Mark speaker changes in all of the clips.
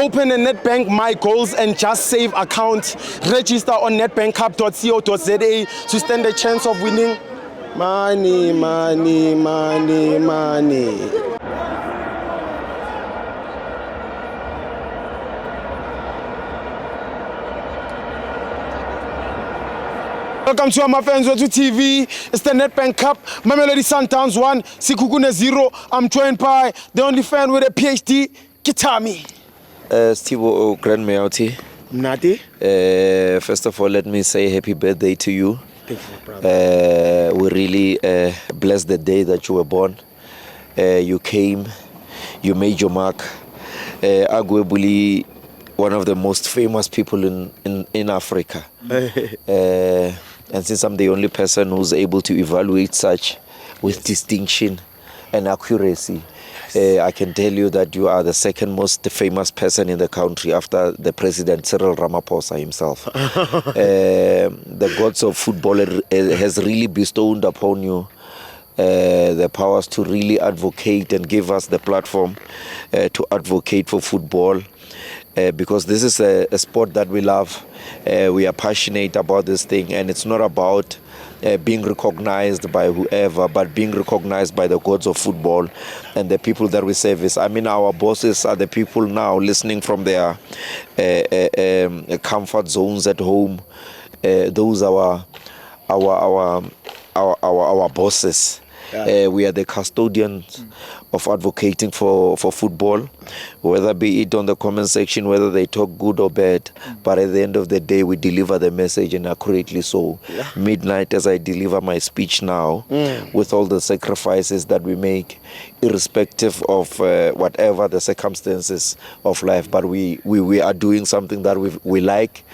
Speaker 1: Open a Nedbank My Goals and Just Save account. Register on netbankcup.co.za to stand a chance of winning money, money, money, money. Welcome to FANS Wethu TV. It's the Nedbank Cup. Mamelodi Sundowns 1, Sekhukhune 0. I'm joined by the only fan with a PhD, Kitami.
Speaker 2: Steve Grand Mayoti.
Speaker 1: Nati.
Speaker 2: First of all, let me say happy birthday to you.
Speaker 1: Thank you, brother.
Speaker 2: We really blessed the day that you were born. You came, you made your mark. Arguably one of the most famous people in Africa. And since I'm the only person who's able to evaluate such with distinction and accuracy, I can tell you that you are the second most famous person in the country after the President Cyril Ramaphosa himself. The gods of football has really bestowed upon you the powers to really advocate and give us the platform to advocate for football. Because this is a sport that we love. We are passionate about this thing, and it's not about being recognized by whoever, but being recognized by the gods of football and the people that we service. I mean, our bosses are the people now listening from their comfort zones at home. Those are our bosses. Yeah. We are the custodians of advocating for football, whether be it on the comment section, whether they talk good or bad. But at the end of the day, we deliver the message, and accurately so. Yeah. Midnight as I deliver my speech now, with all the sacrifices that we make, irrespective of whatever the circumstances of life. But we are doing something that we like,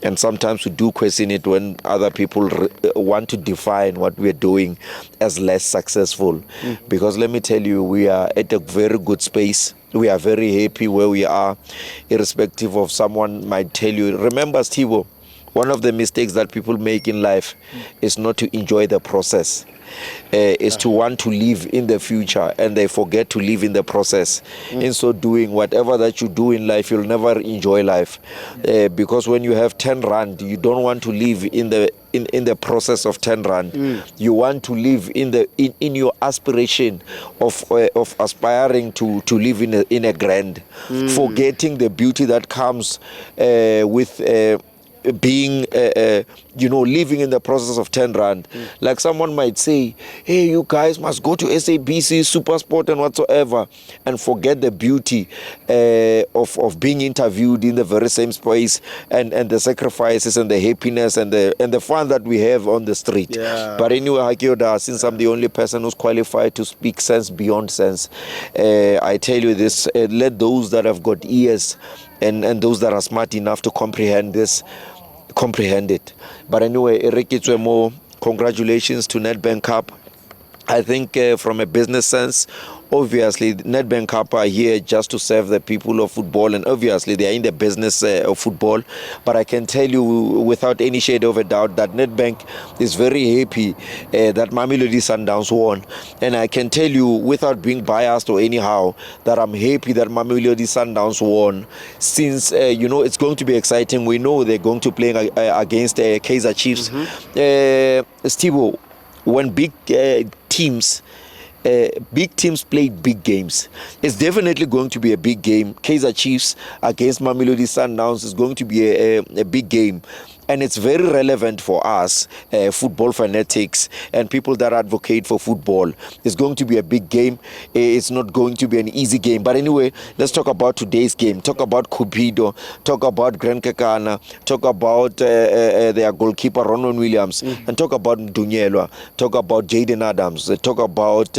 Speaker 2: and sometimes we do question it when other people want to define what we're doing as less successful. Because let me tell you, we are at a very good space. We are very happy where we are, irrespective of someone might tell you. Remember, Steve, one of the mistakes that people make in life is not to enjoy the process. Is to want to live in the future, and they forget to live in the process. In so doing, whatever that you do in life, you'll never enjoy life. Because when you have 10 rand, you don't want to live in the process of 10 rand. You want to live in your aspiration of aspiring to live in a grand, forgetting the beauty that comes with being living in the process of 10 rand. Like someone might say, hey, you guys must go to SABC, Supersport and whatsoever, and forget the beauty of being interviewed in the very same space, and the sacrifices and the happiness and the fun that we have on the street. But anyway, Hakioda, since I'm the only person who's qualified to speak sense beyond sense, I tell you this, let those that have got ears and those that are smart enough to comprehend this, comprehend it. But anyway, Erikitswemo, congratulations to Nedbank Cup. I think from a business sense, obviously Nedbank Cup are here just to serve the people of football, and obviously they are in the business of football. But I can tell you without any shade of a doubt that Nedbank is very happy that Mamelodi Sundowns won. And I can tell you without being biased or anyhow that I'm happy that Mamelodi Sundowns won, since it's going to be exciting. We know they're going to play against Kaizer Chiefs. Steve, when big teams play big games, it's definitely going to be a big game. Kaizer Chiefs against Mamelodi Sundowns is going to be a big game. And it's very relevant for us, football fanatics and people that advocate for football. It's going to be a big game. It's not going to be an easy game. But anyway, let's talk about today's game. Talk about Cupido. Talk about Grand Kekana. Talk about their goalkeeper, Ronwen Williams. And talk about Dunyelwa. Talk about Jaden Adams. Talk about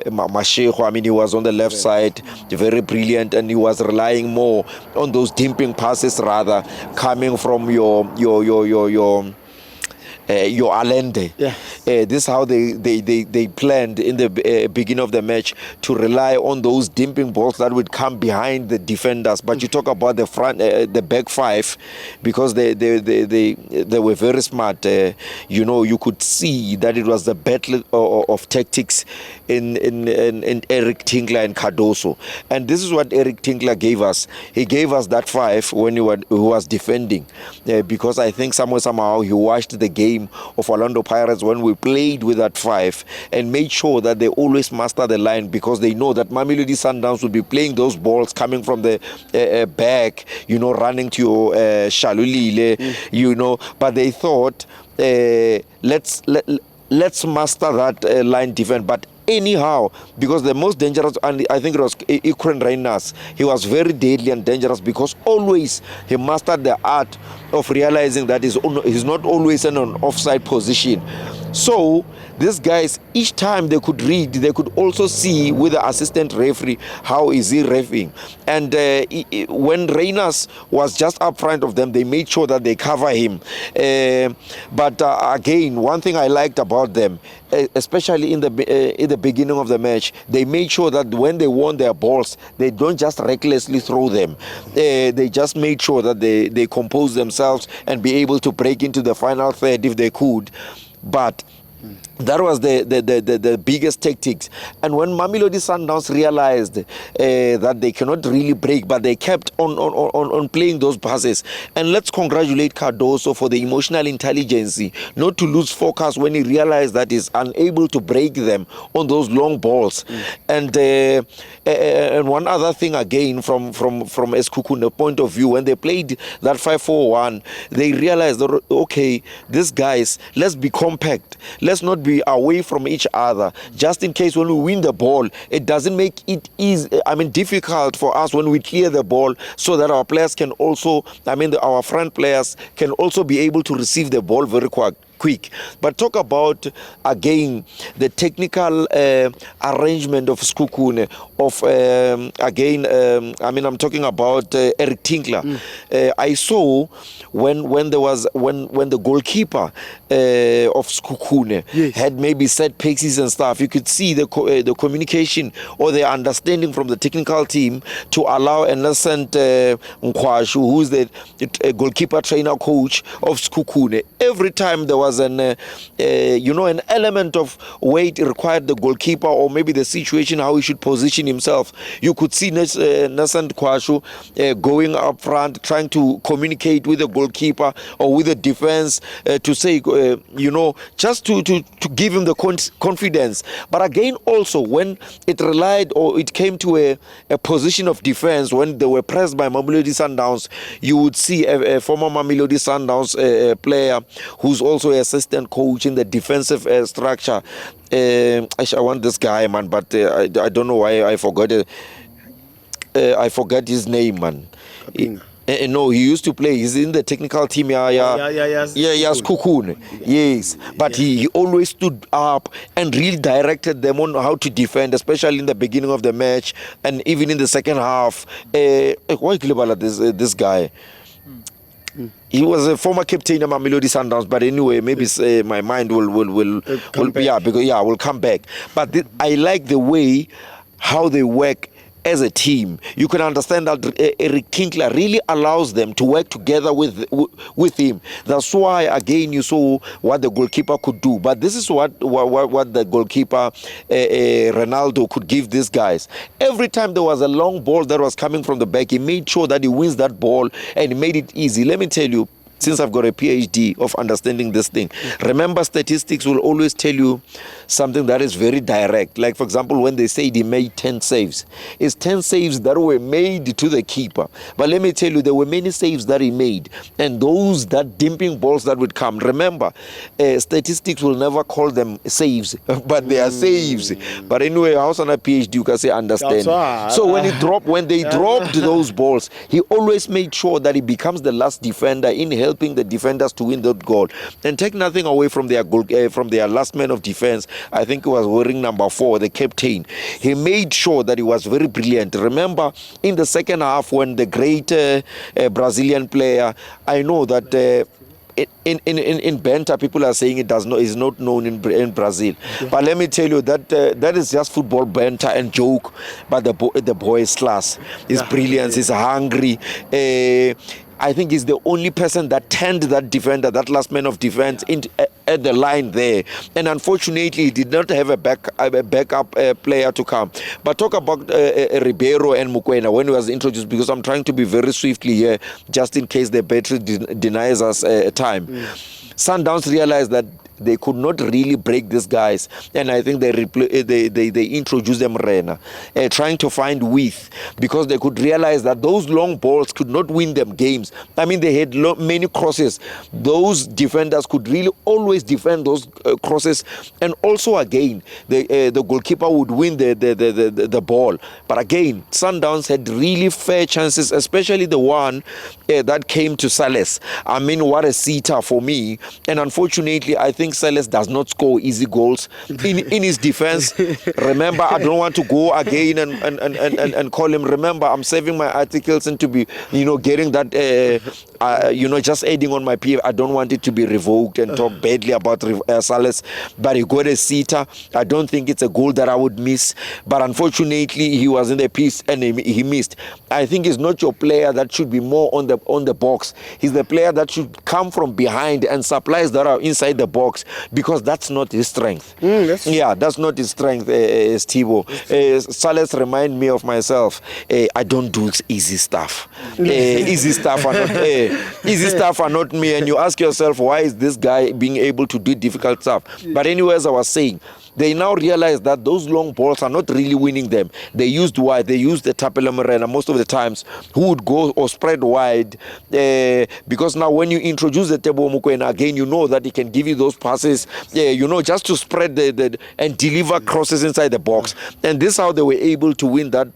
Speaker 2: Mashego. I mean, he was on the left side, very brilliant, and he was relying more on those dimping passes rather, coming from your your Allende.
Speaker 1: Yes.
Speaker 2: This is how they planned in the beginning of the match to rely on those dimping balls that would come behind the defenders. But you talk about the front, the back five, because they were very smart. You know, you could see that it was the battle of tactics in Eric Tinkler and Cardoso. And this is what Eric Tinkler gave us. He gave us that five when he was defending, because I think somehow he watched the game of Orlando Pirates when we played with that five and made sure that they always master the line, because they know that Mamelodi Sundowns will be playing those balls coming from the back, you know, running to your Shalulile, you know, but they thought let's master that line defense. But anyhow, because the most dangerous, and I think it was Ikren Reynas, he was very deadly and dangerous because always he mastered the art of realizing that he's not always in an offside position. So these guys, each time they could read, they could also see with the assistant referee how is he reffing. And when Reynas was just up front of them, they made sure that they cover him. But again, one thing I liked about them, especially in the beginning of the match, they made sure that when they won their balls, they don't just recklessly throw them. They just made sure that they compose themselves and be able to break into the final third if they could. But that was the biggest tactics. And when Mamelodi Sundowns realized that they cannot really break, but they kept on playing those passes. And let's congratulate Cardoso for the emotional intelligence, not to lose focus when he realized that he's unable to break them on those long balls. And one other thing again from Sekhukhune point of view, when they played that 5-4-1, they realized that, okay, these guys, let's be compact. Let's not be away from each other, just in case when we win the ball, it doesn't make it easy, difficult for us when we clear the ball, so that our players can also, our front players can also be able to receive the ball very quick. But talk about again the technical arrangement of Sekhukhune, I'm talking about Eric Tinkler. I saw when the goalkeeper of Sekhukhune had maybe set paces and stuff, you could see the communication or the understanding from the technical team to allow Innocent Nkwashu, who's the goalkeeper trainer coach of Sekhukhune. Every time there was an element of weight required the goalkeeper, or maybe the situation how he should position himself, you could see Nasant Kwashu going up front, trying to communicate with the goalkeeper or with the defense to say, just to give him the confidence. But again, also when it relied or it came to a position of defense, when they were pressed by Mamelodi Sundowns, you would see a former Mamelodi Sundowns player who's also an assistant coach in the defensive structure. I want this guy, man, but I don't know why I forgot it. I forgot his name, man. No, he used to play. He's in the technical team. Sekhukhune. Yes, but he always stood up and really directed them on how to defend, especially in the beginning of the match and even in the second half. Why this guy? He was a former captain of Mamelodi Sundowns, but anyway, maybe my mind will come back. But I like the way how they work as a team. You can understand that Eric Tinkler really allows them to work together with him. That's why again you saw what the goalkeeper could do. But this is what the goalkeeper Ronaldo could give these guys. Every time there was a long ball that was coming from the back, he made sure that he wins that ball and he made it easy. Let me tell you, since I've got a PhD of understanding this thing, remember, statistics will always tell you something that is very direct. Like, for example, when they say he made 10 saves, it's 10 saves that were made to the keeper. But let me tell you, there were many saves that he made, and those that dimping balls that would come. Remember, statistics will never call them saves, but they are saves. But anyway, I was on a PhD, you can say understand. So when they dropped those balls, he always made sure that he becomes the last defender in helping the defenders to win that goal. And take nothing away from their goal, from their last man of defense. I think he was wearing number 4, the captain. He made sure that he was very brilliant. Remember, in the second half, when the great Brazilian player, I know that in banter, people are saying is not known in Brazil. Yeah. But let me tell you that that is just football banter and joke. But the boy is class, is brilliant, is hungry. I think he's the only person that turned that defender, that last man of defense, at the line there. And unfortunately, he did not have a backup player to come. But talk about Ribeiro and Mokoena when he was introduced, because I'm trying to be very swiftly here, just in case the battery denies us time. Sundowns realized that they could not really break these guys, and I think they introduced them Rena, trying to find width, because they could realize that those long balls could not win them games. I mean, they had many crosses. Those defenders could really always defend those crosses, and also again the goalkeeper would win the ball. But again, Sundowns had really fair chances, especially the one that came to Sales. I mean, what a sitter for me. And unfortunately, I think Sales does not score easy goals in his defense. Remember, I don't want to go again and call him. Remember, I'm saving my articles and to be, getting that, just adding on my PF. I don't want it to be revoked and talk badly about Sales. But he got a sitter. I don't think it's a goal that I would miss. But unfortunately, he was in the piece and he missed. I think he's not your player that should be more on the box. He's the player that should come from behind and supplies that are inside the box, because that's not his strength. That's not his strength, Stibo. Sales remind me of myself. I don't do easy stuff. Easy stuff are not me. And you ask yourself, why is this guy being able to do difficult stuff? But anyway, as I was saying, they now realize that those long balls are not really winning them. They used wide. They used the Tapela Morena most of the times, who would go or spread wide, because now when you introduce the Tebo Mokoena again, you know that he can give you those passes, just to spread and deliver crosses inside the box. And this is how they were able to win that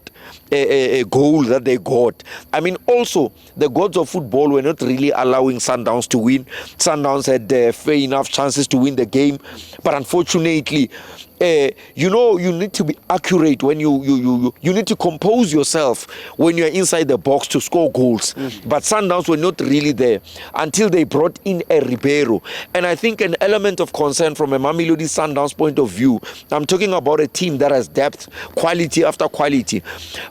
Speaker 2: a goal that they got. I mean, also, the gods of football were not really allowing Sundowns to win. Sundowns had fair enough chances to win the game, but unfortunately, you need to be accurate when you need to compose yourself when you're inside the box to score goals. But Sundowns were not really there until they brought in a Ribeiro. And I think an element of concern from a Mamelodi Sundowns point of view, I'm talking about a team that has depth, quality after quality.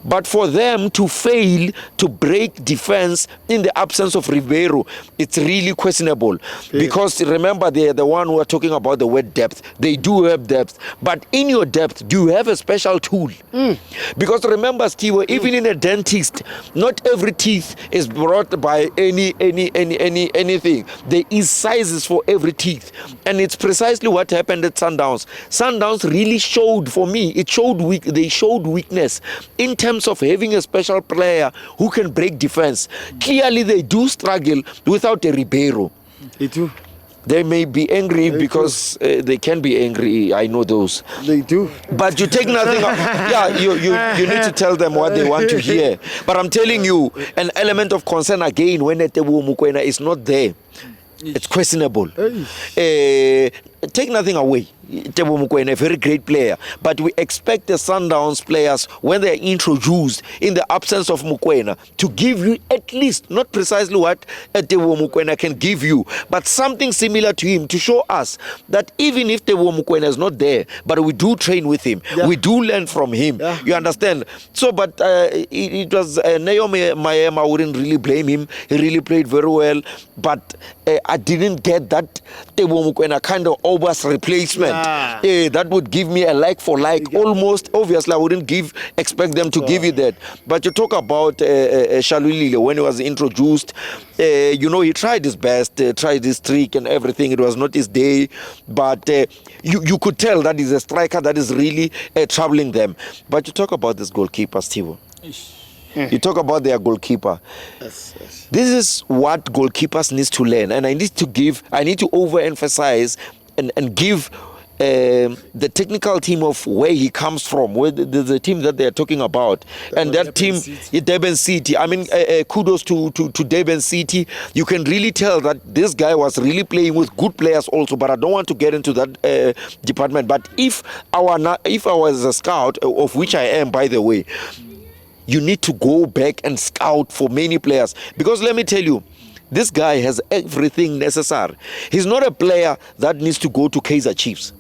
Speaker 2: But for them to fail to break defense in the absence of Ribeiro, it's really questionable. Because remember, they're the one who are talking about the word depth. They do have depth. But in your depth, do you have a special tool? Because remember, Steve, even in a dentist, not every teeth is brought by anything. There is sizes for every teeth. And it's precisely what happened at Sundowns. Sundowns really showed, for me, they showed weakness in terms of having a special player who can break defense. Clearly, they do struggle without a Ribeiro.
Speaker 1: They do.
Speaker 2: They may be angry because they can be angry. I know those.
Speaker 1: They do.
Speaker 2: But you take nothing. You need to tell them what they want to hear. But I'm telling you, an element of concern again when Tebo Mokoena is not there. It's questionable. Take nothing away. Tebo Mokoena, a very great player. But we expect the Sundowns players, when they are introduced in the absence of Mokoena, to give you at least, not precisely what Tebo Mokoena can give you, but something similar to him, to show us that even if Tebo Mokoena is not there, but we do train with him, we do learn from him. You understand? So, but it was Naomi Mayema, I wouldn't really blame him. He really played very well. But I didn't get that Tebo Mokoena kind of Obas replacement. That would give me a like for like. Almost, obviously, I wouldn't expect them to give you that. But you talk about Shalulile when he was introduced. He tried his best, tried his trick and everything. It was not his day. But you could tell that he's a striker that is really troubling them. But you talk about this goalkeeper, Steve. You talk about their goalkeeper. Yes. This is what goalkeepers need to learn. And I need to overemphasize and give the technical team of where he comes from, where the team that they're talking about. And that team, Durban City. I mean, kudos to Durban City. You can really tell that this guy was really playing with good players also, but I don't want to get into that department. But if I was a scout, of which I am, by the way, you need to go back and scout for many players. Because let me tell you, This guy has everything necessary. He's not a player that needs to go to Kaizer Chiefs.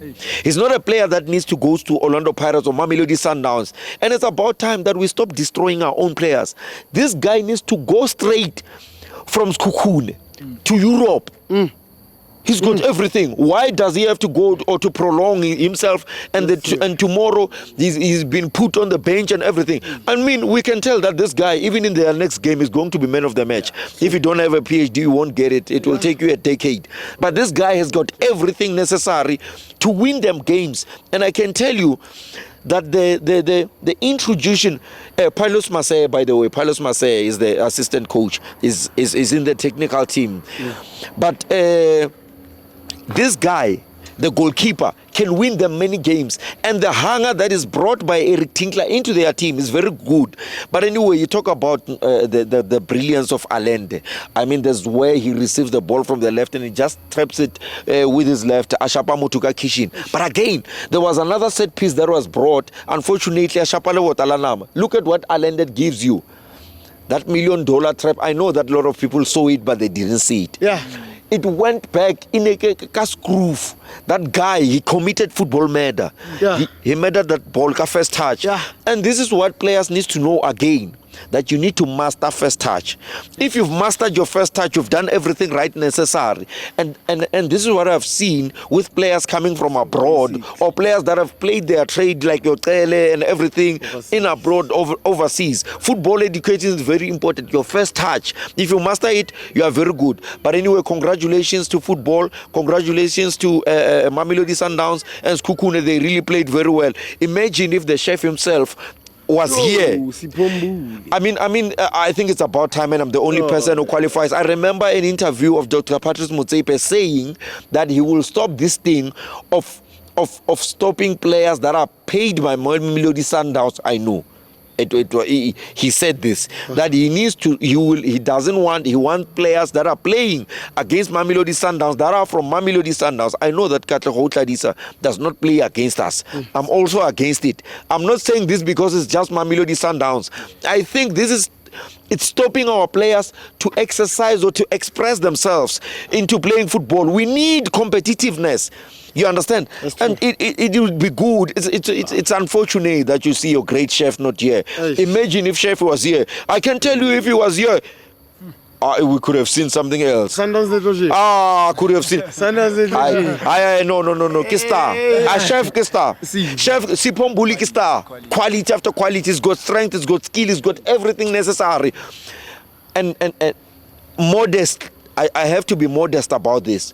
Speaker 2: He's not a player that needs to go to Orlando Pirates or Mamelodi Sundowns. And it's about time that we stop destroying our own players. This guy needs to go straight from Sekhukhune to Europe. He's got everything. Why does he have to go or to prolong himself? And and tomorrow he's been put on the bench and everything. I mean, we can tell that this guy, even in the next game, is going to be man of the match. If you don't have a PhD, you won't get it. It will take you a decade. But this guy has got everything necessary to win them games. And I can tell you that the introduction, Pilos Masay, by the way, Pilos Masay is the assistant coach, is in the technical team. But this guy, the goalkeeper, can win them many games. And the hunger that is brought by Eric Tinkler into their team is very good. But anyway, you talk about the brilliance of Allende. I mean, there's where he receives the ball from the left and he just traps it with his left, Ashapa Mutuka Kishin. But again, there was another set piece that was brought. Unfortunately, Ashapa Lewotalanam. Look at what Allende gives you. That $1 million trap, I know that a lot of people saw it, but they didn't see it.
Speaker 1: Yeah.
Speaker 2: It went back in a cast groove. That guy, he committed football murder.
Speaker 1: Yeah.
Speaker 2: He murdered that ball, first touch.
Speaker 1: Yeah.
Speaker 2: And this is what players need to know again, that you need to master first touch. If you've mastered your first touch, you've done everything right necessary. And this is what I've seen with players coming from abroad or players that have played their trade like your tele and everything in abroad, overseas. Football education is very important. Your first touch, if you master it, you are very good. But anyway, congratulations to football. Congratulations to Mamelodi Sundowns and Sekhukhune. They really played very well. Imagine if the chef himself was here. I think it's about time, and I'm the only person who qualifies. I remember an interview of Dr. Patrice Motsepe saying that he will stop this thing of stopping players that are paid by Mamelodi Sundowns. I know. He said this, that he wants players that are playing against Mamelodi Sundowns, that are from Mamelodi Sundowns. I know that Katlego Tladisa does not play against us. I'm also against it. I'm not saying this because it's just Mamelodi Sundowns. I think it's stopping our players to exercise or to express themselves into playing football. We need competitiveness. You understand? And it would be good. It's unfortunate that you see your great chef not here. Imagine if chef was here. I can tell you, if he was here, we could have seen something else.
Speaker 1: Sundowns the project.
Speaker 2: Could have seen.
Speaker 1: Sundowns the project.
Speaker 2: No. Kista. Chef Kista. Chef Sipombuli Kista. Quality after quality. He's got strength, he's got skill, he's got everything necessary. And modest. I have to be modest about this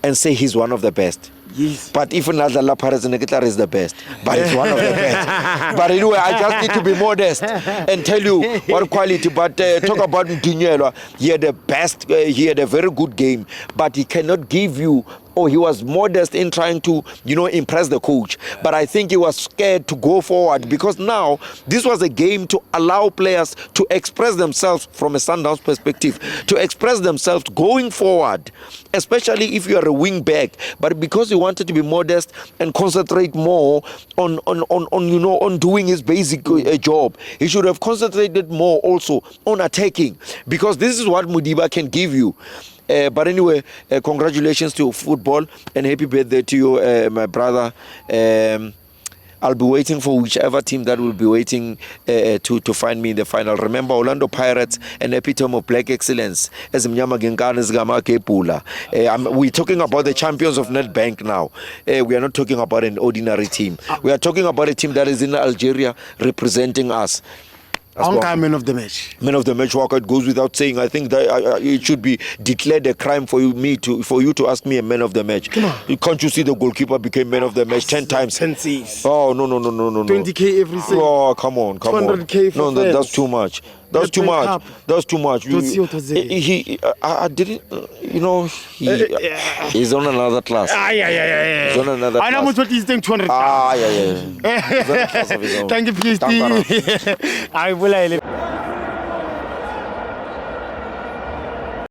Speaker 2: and say he's one of the best.
Speaker 1: Yes.
Speaker 2: But if another Laparas is the best, but it's one of the best. But anyway, I just need to be modest and tell you what quality. But talk about Mdinyelwa, he had the best, he had a very good game, but he cannot give you. He was modest in trying to, impress the coach. But I think he was scared to go forward because now this was a game to allow players to express themselves from a Sundowns perspective, to express themselves going forward, especially if you are a wing back. But because he wanted to be modest and concentrate more on doing his basic job, he should have concentrated more also on attacking, because this is what Mudiba can give you. But anyway, congratulations to football and happy birthday to you, my brother. I'll be waiting for whichever team that will be waiting to find me in the final. Remember, Orlando Pirates, an epitome of black excellence. We're talking about the champions of Nedbank now. We are not talking about an ordinary team. We are talking about a team that is in Algeria representing us.
Speaker 1: Man of the match.
Speaker 2: Man of the match, Walker, it goes without saying. I think that it should be declared a crime for you to ask me a man of the match.
Speaker 1: Come on.
Speaker 2: Can't you see the goalkeeper became man of the match 10 times?
Speaker 1: 10Cs.
Speaker 2: Oh, no.
Speaker 1: 20K every single.
Speaker 2: Oh, come on.
Speaker 1: 200K for
Speaker 2: that's too much. That's too much. That's too much. I didn't, he's on another class. He's on another class.
Speaker 1: I know what he's doing, 200.
Speaker 2: Yeah.
Speaker 1: Thank you, PhD. I will.